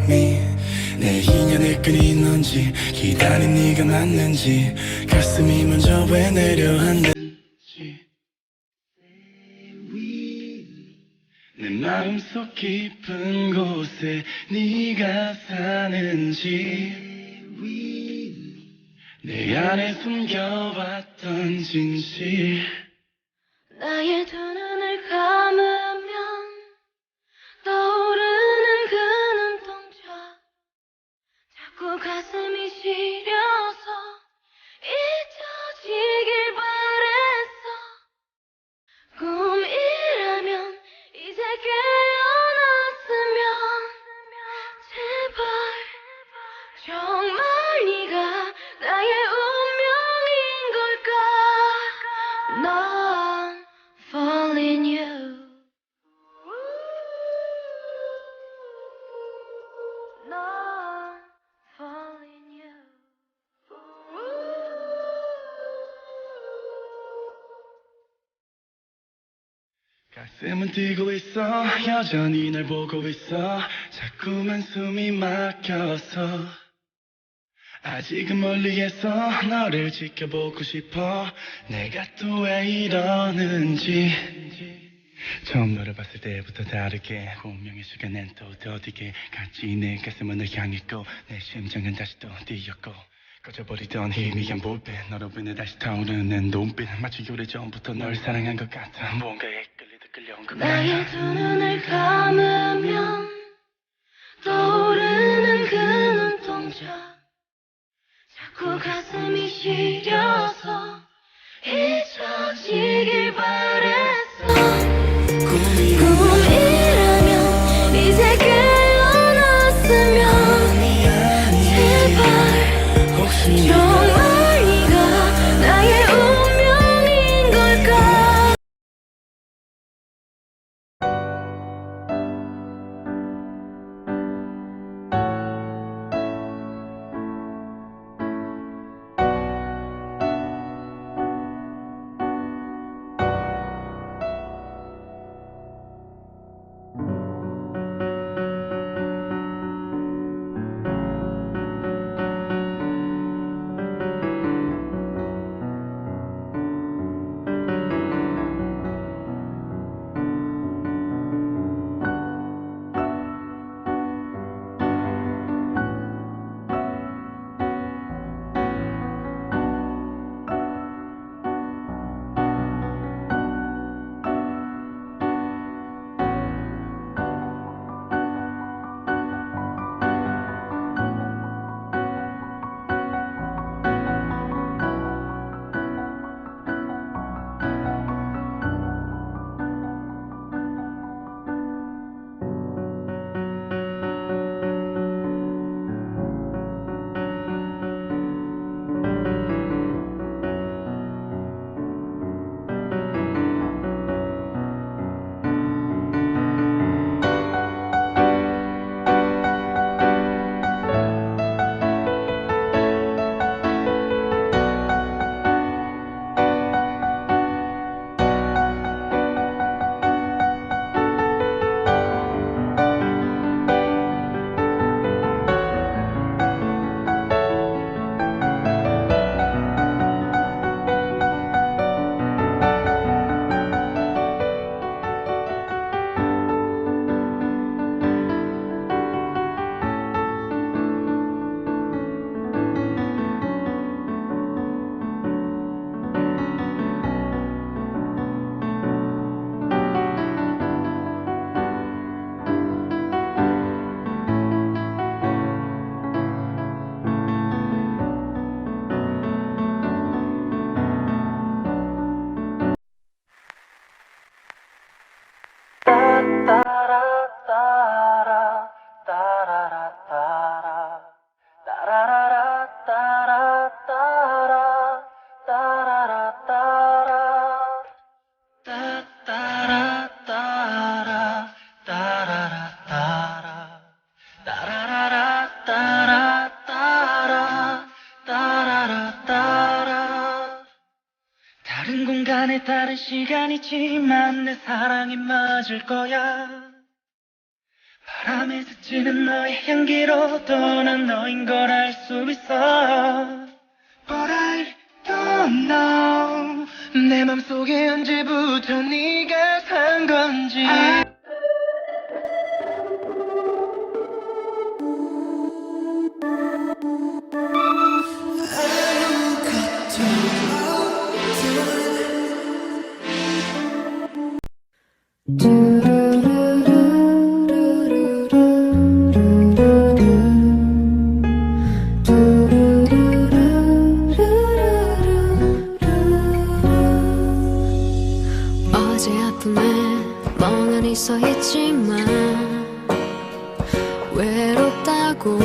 me. 내 인연의 끈이 넌지 기다린 네가 맞는지 가슴이 먼저 왜 내려앉는지 내 마음속 깊은 곳에 네가 사는지 내 안에 숨겨왔던 진실 나의 두 눈을 감으면 떠오르는 그 눈동자 자꾸 가슴이 시려서 잊혀지길 바랬어. 꿈이라면 이제 깨어났으면 제발 정말 네가 나의 운명인 걸까. 난 fall in you. 난 fall in you. 가슴은 뛰고 있어 여전히 날 보고 있어 자꾸만 숨이 막혀서 아직은 멀리에서 너를 지켜보고 싶어 내가 또 왜 이러는지 처음 너를 봤을 때부터 다르게 운명의 시간엔 또 더디게 같이 내 가슴은 널 향했고 내 심장은 다시 또 뛰었고 꺼져버리던 희미한 불빛 너로 인해 다시 타오르는 눈빛 마치 오래전부터 널 사랑한 것 같아 무언가에 끌리듯 끌려온 것 같아 나의 두 눈을 감으면 떠오르는 그 눈동자 자꾸 가슴이 시려서 잊혀지길 바랬어. 꿈이라면 이제 깨어났으면 제발 혹시 정말 네가 나의 운명인 걸까. 다른 공간에 다른 시간이지만 내 사랑이 맞을 거야 바람에 스치는 너의 향기로 떠난 너인 걸 알 수 있어. But I don't know 내 맘속에 언제부터 네가 산 건지. 어제 아픔에 멍하니 서 있지만 외롭다고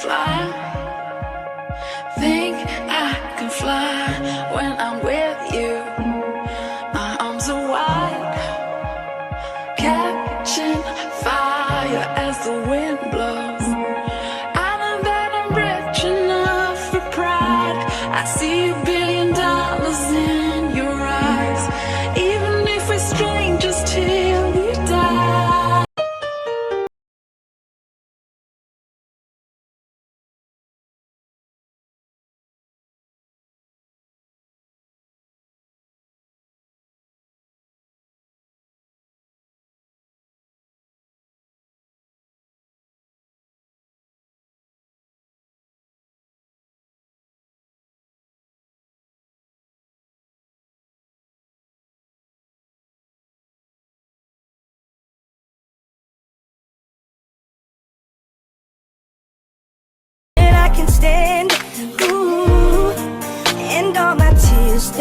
fly. Think I can fly when I'm with you. My arms are wide, catching fire as the wind blows. I know that I'm rich enough for pride. I see $1 billion in your eyes, even if we're strangers till we die. And I can stand it, ooh, and all my tears.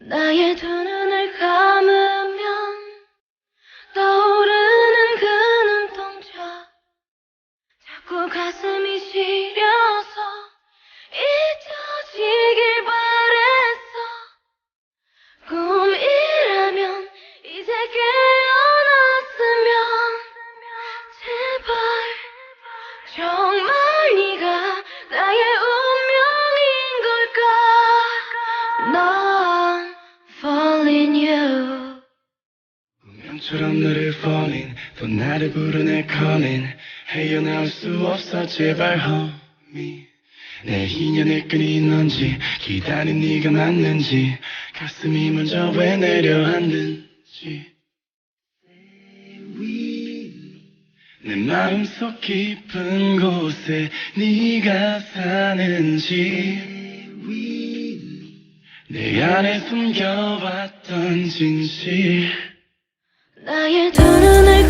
나의 두 눈을 감으면 떠오르는 그 눈동자, 자꾸 가슴이 시려서 잊혀지길 바랬어. 꿈이라면 이제 깨어났으면 제발 정말 네가 나의 운명인 걸까. 난 falling you. 운명처럼 너를 falling, 또 나를 부르네 calling. 헤어나올 수 없어 제발 homie. 내 인연의 끈이 넌지, 기다린 네가 맞는지, 가슴이 먼저 왜 내려앉는지. 내 마음속 깊은 곳에 네가 사는지, 내 안에 숨겨왔던 진실. 나의 두 눈을